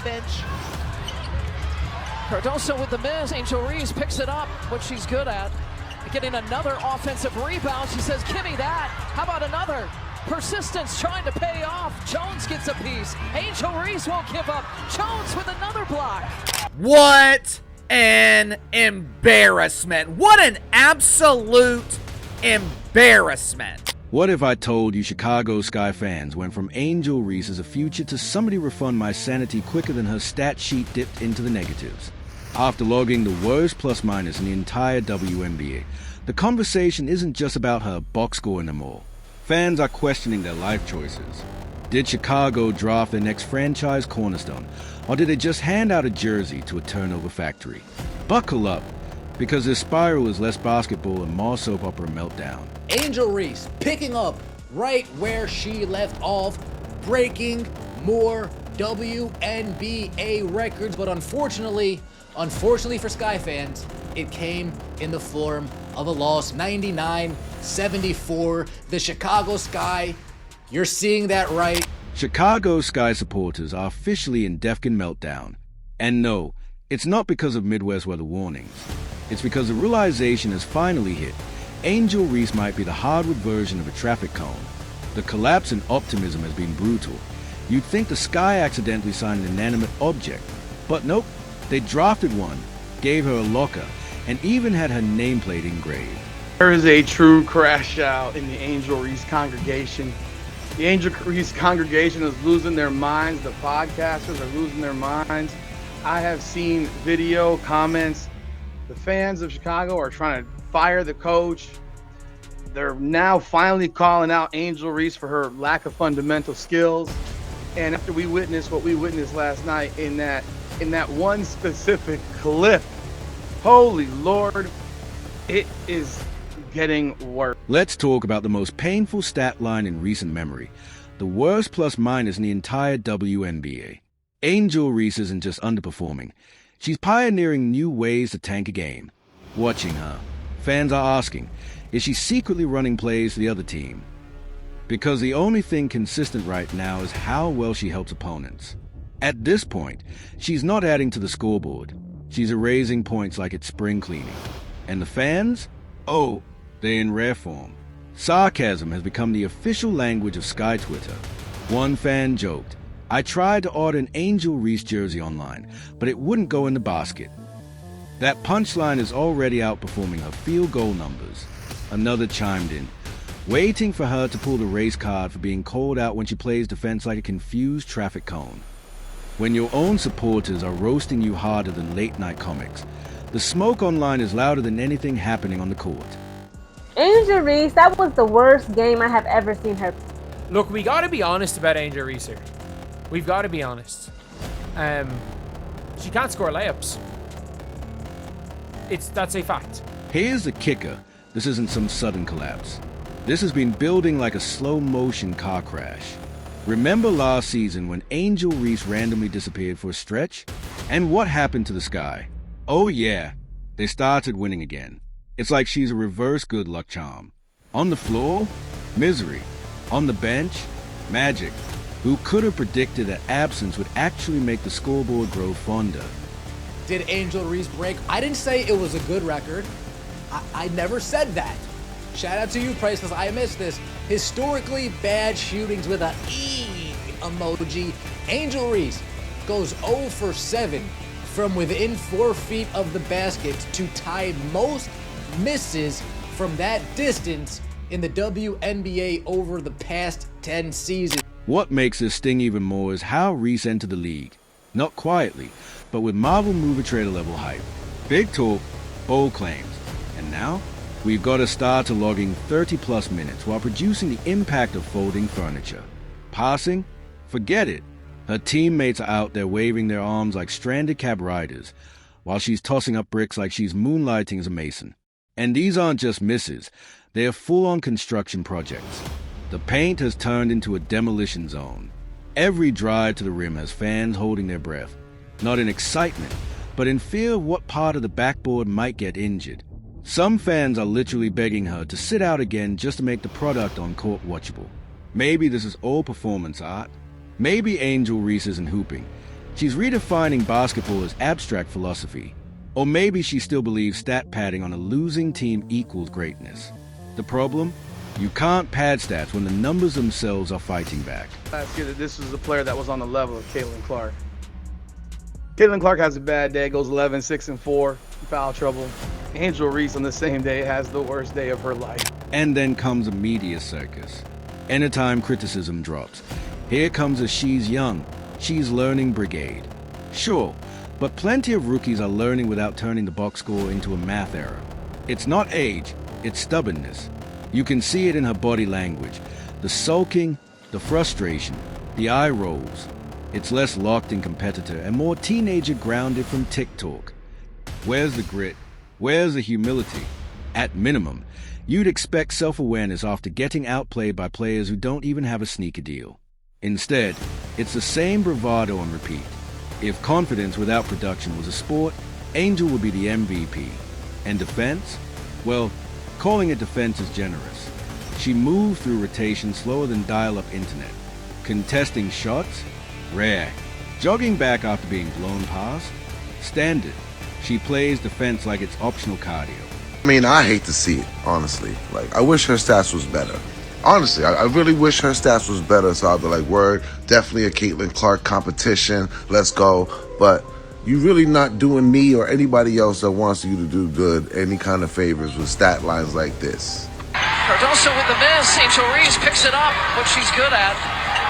bench. Cardoso with the miss. Angel Reese picks it up, what she's good at. Getting another offensive rebound. She says, give me that. How about another? Persistence trying to pay off. Jones gets a piece. Angel Reese won't give up. Jones with another block. What an embarrassment. What an absolute embarrassment. What if I told you Chicago Sky fans went from Angel Reese as a future to somebody refund my sanity quicker than her stat sheet dipped into the negatives? After logging the worst plus-minus in the entire WNBA, the conversation isn't just about her box score anymore. Fans are questioning their life choices. Did Chicago draft their next franchise cornerstone, or did they just hand out a jersey to a turnover factory? Buckle up, because this spiral is less basketball and more soap opera meltdown. Angel Reese picking up right where she left off, breaking more WNBA records, but unfortunately for Sky fans, it came in the form of a loss, 99-74. The Chicago Sky, you're seeing that right. Chicago Sky supporters are officially in Defcon meltdown. And no, it's not because of Midwest weather warnings. It's because the realization has finally hit. Angel Reese might be the hardwood version of a traffic cone. The collapse in optimism has been brutal. You'd think the Sky accidentally signed an inanimate object, but nope. They drafted one, gave her a locker, and even had her nameplate engraved. There is a true crash out in the Angel Reese congregation. The Angel Reese congregation is losing their minds. The podcasters are losing their minds. I have seen video comments. The fans of Chicago are trying to fire the coach. They're now finally calling out Angel Reese for her lack of fundamental skills. And after we witnessed what we witnessed last night in that one specific clip, holy Lord, it is getting worse. Let's talk about the most painful stat line in recent memory. The worst plus-minus in the entire WNBA. Angel Reese isn't just underperforming. She's pioneering new ways to tank a game. Watching her, fans are asking, is she secretly running plays to the other team? Because the only thing consistent right now is how well she helps opponents. At this point, she's not adding to the scoreboard. She's erasing points like it's spring cleaning. And the fans? Oh, they're in rare form. Sarcasm has become the official language of Sky Twitter. One fan joked, I tried to order an Angel Reese jersey online, but it wouldn't go in the basket. That punchline is already outperforming her field goal numbers. Another chimed in, waiting for her to pull the race card for being called out when she plays defense like a confused traffic cone. When your own supporters are roasting you harder than late-night comics, the smoke online is louder than anything happening on the court. Angel Reese, that was the worst game I have ever seen her. Look, we got to be honest about Angel Reese here. We've got to be honest. She can't score layups. That's a fact. Here's the kicker. This isn't some sudden collapse. This has been building like a slow-motion car crash. Remember last season when Angel Reese randomly disappeared for a stretch? And what happened to the Sky? Oh yeah, they started winning again. It's like she's a reverse good luck charm. On the floor, misery. On the bench, magic. Who could have predicted that absence would actually make the scoreboard grow fonder? Did Angel Reese break? I didn't say it was a good record. I never said that. Shout out to you, Price, because I missed this. Historically bad shootings with a E emoji. Angel Reese goes 0 for 7 from within 4 feet of the basket to tie most misses from that distance in the WNBA over the past 10 seasons. What makes this sting even more is how Reese entered the league. Not quietly, but with Marvel movie trailer level hype. Big talk, bold claims. And now, we've got a star to logging 30-plus minutes while producing the impact of folding furniture. Passing? Forget it. Her teammates are out there waving their arms like stranded cab riders, while she's tossing up bricks like she's moonlighting as a mason. And these aren't just misses. They are full-on construction projects. The paint has turned into a demolition zone. Every drive to the rim has fans holding their breath, not in excitement, but in fear of what part of the backboard might get injured. Some fans are literally begging her to sit out again just to make the product on court watchable. Maybe this is all performance art. Maybe Angel Reese isn't hooping, She's redefining basketball as abstract philosophy. Or maybe she still believes stat padding on a losing team equals greatness. The problem? You can't pad stats when the numbers themselves are fighting back. Last year, that this was a player that was on the level of Caitlin Clark. Caitlin Clark has a bad day, goes 11, 6, and 4, foul trouble. Angel Reese on the same day has the worst day of her life. And then comes a media circus. Anytime criticism drops, here comes a she's young, she's learning brigade. Sure, but plenty of rookies are learning without turning the box score into a math error. It's not age, it's stubbornness. You can see it in her body language. The sulking, the frustration, the eye rolls. It's less locked-in competitor and more teenager grounded from TikTok. Where's the grit? Where's the humility? At minimum, you'd expect self-awareness after getting outplayed by players who don't even have a sneaker deal. Instead, it's the same bravado on repeat. If confidence without production was a sport, Angel would be the MVP. And defense? Well, calling it defense is generous. She moved through rotation slower than dial-up internet. Contesting shots? Rare. Jogging back after being blown past? Standard. She plays defense like it's optional cardio. I mean, I hate to see it, honestly. Like, I wish her stats was better. Honestly, I really wish her stats was better, so I'd be like, word, definitely a Caitlin Clark competition, let's go. But you really not doing me or anybody else that wants you to do good any kind of favors with stat lines like this. Cardoso with the miss. Angel Reese picks it up, what she's good at.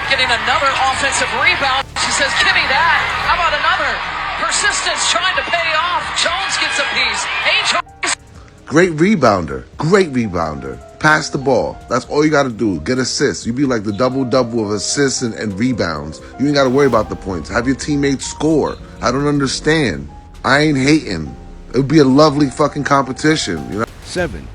Getting another offensive rebound. She says, give me that. How about another? Persistence trying to pay off. Jones gets a piece. Angel Reese. Great rebounder. Pass the ball. That's all you got to do. Get assists. You be like the double-double of assists and rebounds. You ain't got to worry about the points. Have your teammates score. I don't understand. I ain't hating. It would be a lovely fucking competition, you know? 7.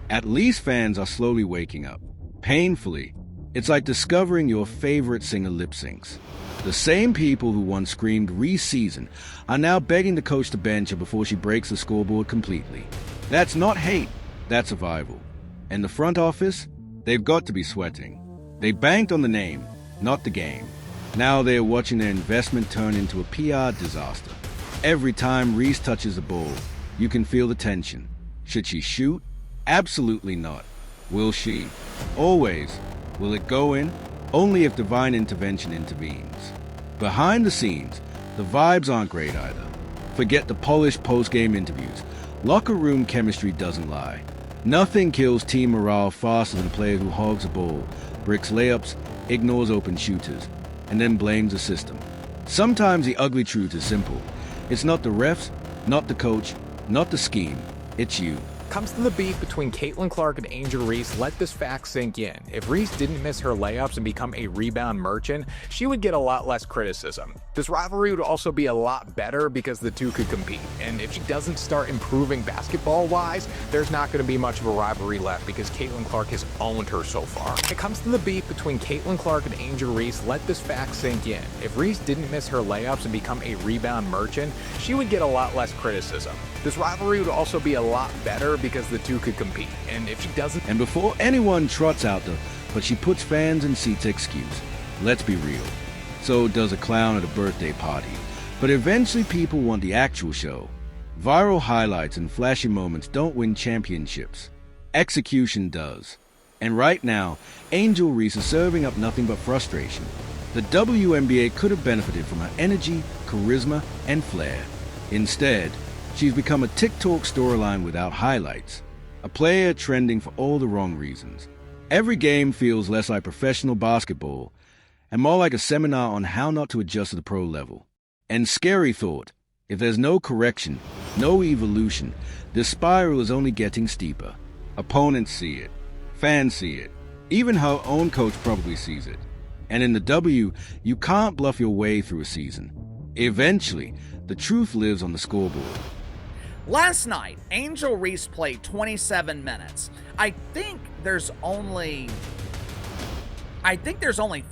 At least fans are slowly waking up. Painfully. It's like discovering your favorite singer lip syncs. The same people who once screamed re-season are now begging the coach to bench her before she breaks the scoreboard completely. That's not hate, that's survival. And the front office? They've got to be sweating. They banked on the name, not the game. Now they're watching their investment turn into a PR disaster. Every time Reese touches the ball, you can feel the tension. Should she shoot? Absolutely not. Will she? Always. Will it go in? Only if divine intervention intervenes. Behind the scenes, the vibes aren't great either. Forget the polished post-game interviews. Locker room chemistry doesn't lie. Nothing kills team morale faster than a player who hogs a ball, bricks layups, ignores open shooters, and then blames the system. Sometimes the ugly truth is simple. It's not the refs, not the coach, not the scheme. It's you. Comes to the beef between Caitlin Clark and Angel Reese, let this fact sink in. If Reese didn't miss her layups and become a rebound merchant, she would get a lot less criticism. This rivalry would also be a lot better because the two could compete. And if she doesn't start improving basketball-wise, there's not going to be much of a rivalry left because Caitlin Clark has owned her so far. It comes to the beef between Caitlin Clark and Angel Reese, let this fact sink in. If Reese didn't miss her layups and become a rebound merchant, she would get a lot less criticism. This rivalry would also be a lot better because the two could compete. And if she doesn't... And before anyone trots out the "but she puts fans in seats" excuse, let's be real. So does a clown at a birthday party. But eventually people want the actual show. Viral highlights and flashy moments don't win championships. Execution does. And right now, Angel Reese is serving up nothing but frustration. The WNBA could have benefited from her energy, charisma, and flair. Instead, she's become a TikTok storyline without highlights. A player trending for all the wrong reasons. Every game feels less like professional basketball and more like a seminar on how not to adjust to the pro level. And scary thought, if there's no correction, no evolution, this spiral is only getting steeper. Opponents see it. Fans see it. Even her own coach probably sees it. And in the W, you can't bluff your way through a season. Eventually, the truth lives on the scoreboard. Last night, Angel Reese played 27 minutes. I think there's only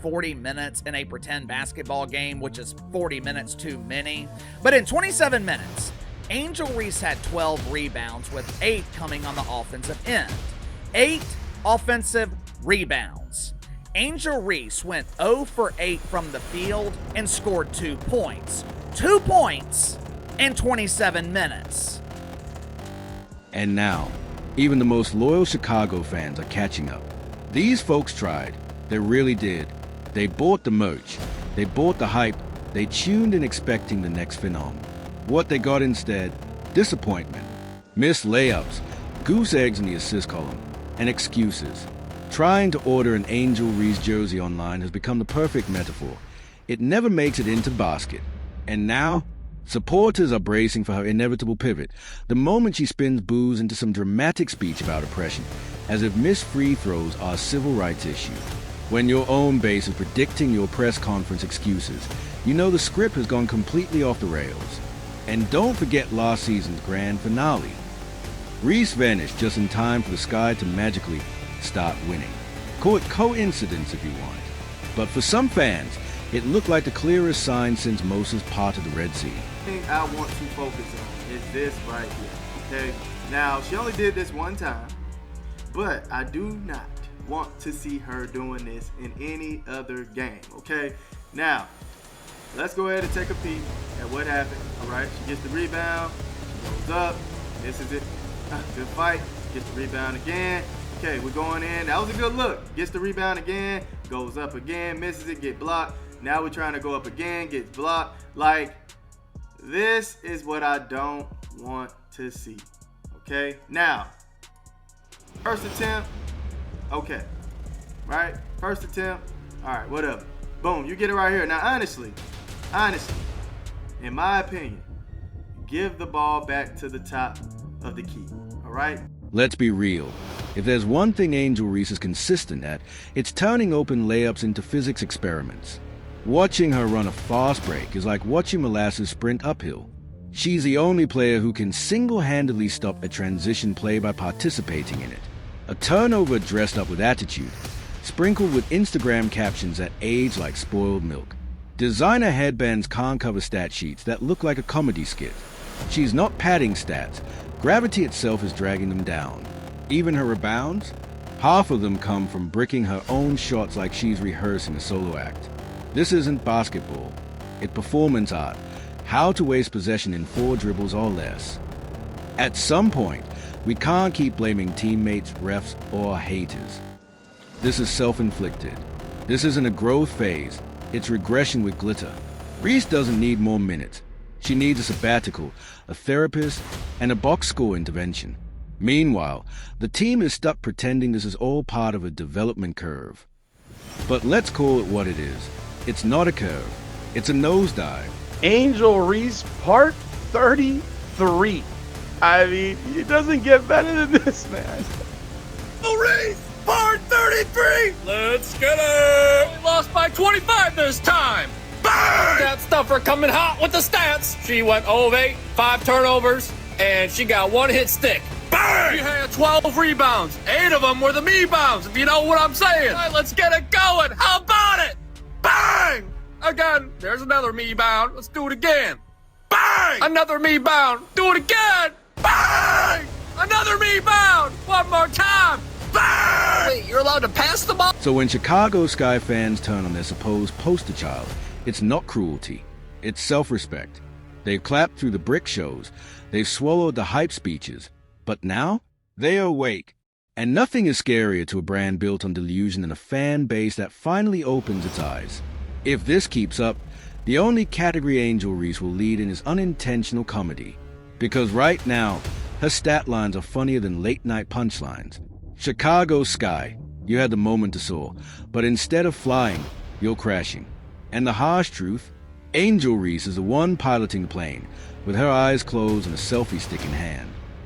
40 minutes in a pretend basketball game, which is 40 minutes too many. But in 27 minutes, Angel Reese had 12 rebounds, with 8 coming on the offensive end. 8 offensive rebounds. Angel Reese went 0 for 8 from the field and scored 2 points. 2 points in 27 minutes. And now, even the most loyal Chicago fans are catching up. These folks tried. They really did. They bought the merch. They bought the hype. They tuned in expecting the next phenom. What they got instead? Disappointment. Missed layups, goose eggs in the assist column, and excuses. Trying to order an Angel Reese jersey online has become the perfect metaphor. It never makes it into basket. And now, supporters are bracing for her inevitable pivot, the moment she spins booze into some dramatic speech about oppression, as if missed free throws are a civil rights issue. When your own base is predicting your press conference excuses, you know the script has gone completely off the rails. And don't forget last season's grand finale. Reese vanished just in time for the Sky to magically start winning. Call it coincidence if you want. But for some fans, it looked like the clearest sign since Moses parted the Red Sea. The thing I want to focus on is this right here, okay? Now, she only did this one time, but I do not want to see her doing this in any other game, okay? Now, let's go ahead and take a peek at what happened, all right? She gets the rebound, she goes up, misses it, good fight, gets the rebound again. Okay, we're going in, that was a good look. Gets the rebound again, goes up again, misses it, get blocked. Now we're trying to go up again, gets blocked. Like, this is what I don't want to see, okay? Now, first attempt, okay, right? First attempt, all right, whatever. Boom, you get it right here. Now, honestly, in my opinion, give the ball back to the top of the key, all right? Let's be real. If there's one thing Angel Reese is consistent at, it's turning open layups into physics experiments. Watching her run a fast break is like watching molasses sprint uphill. She's the only player who can single-handedly stop a transition play by participating in it. A turnover dressed up with attitude, sprinkled with Instagram captions that age like spoiled milk. Designer headbands can't cover stat sheets that look like a comedy skit. She's not padding stats. Gravity itself is dragging them down. Even her rebounds? Half of them come from bricking her own shots like she's rehearsing a solo act. This isn't basketball. It's performance art. How to waste possession in 4 dribbles or less. At some point, we can't keep blaming teammates, refs, or haters. This is self-inflicted. This isn't a growth phase. It's regression with glitter. Reese doesn't need more minutes. She needs a sabbatical, a therapist, and a box score intervention. Meanwhile, the team is stuck pretending this is all part of a development curve. But let's call it what it is. It's not a curve. It's a nosedive. Angel Reese, part 33. I mean, it doesn't get better than this, man. Angel Reese, part 33. Let's get it. We lost by 25 this time. Bang! That stuffer coming hot with the stats. She went 0 of 8, 5 turnovers, and she got 1 hit stick. Bang! She had 12 rebounds. 8 of them were the me-bounds, if you know what I'm saying. All right, let's get it going. How about it? Bang! Again, there's another me-bound. Let's do it again. Bang! Another me-bound. Do it again. Bang! Another me-bound. One more time. Bang! Wait, you're allowed to pass the ball? So when Chicago Sky fans turn on their supposed poster child, it's not cruelty. It's self-respect. They've clapped through the brick shows. They've swallowed the hype speeches. But now, they are awake. And nothing is scarier to a brand built on delusion than a fan base that finally opens its eyes. If this keeps up, the only category Angel Reese will lead in is unintentional comedy. Because right now, her stat lines are funnier than late-night punchlines. Chicago Sky, you had the moment to soar, but instead of flying, you're crashing. And the harsh truth, Angel Reese is the one piloting the plane, with her eyes closed and a selfie stick in hand.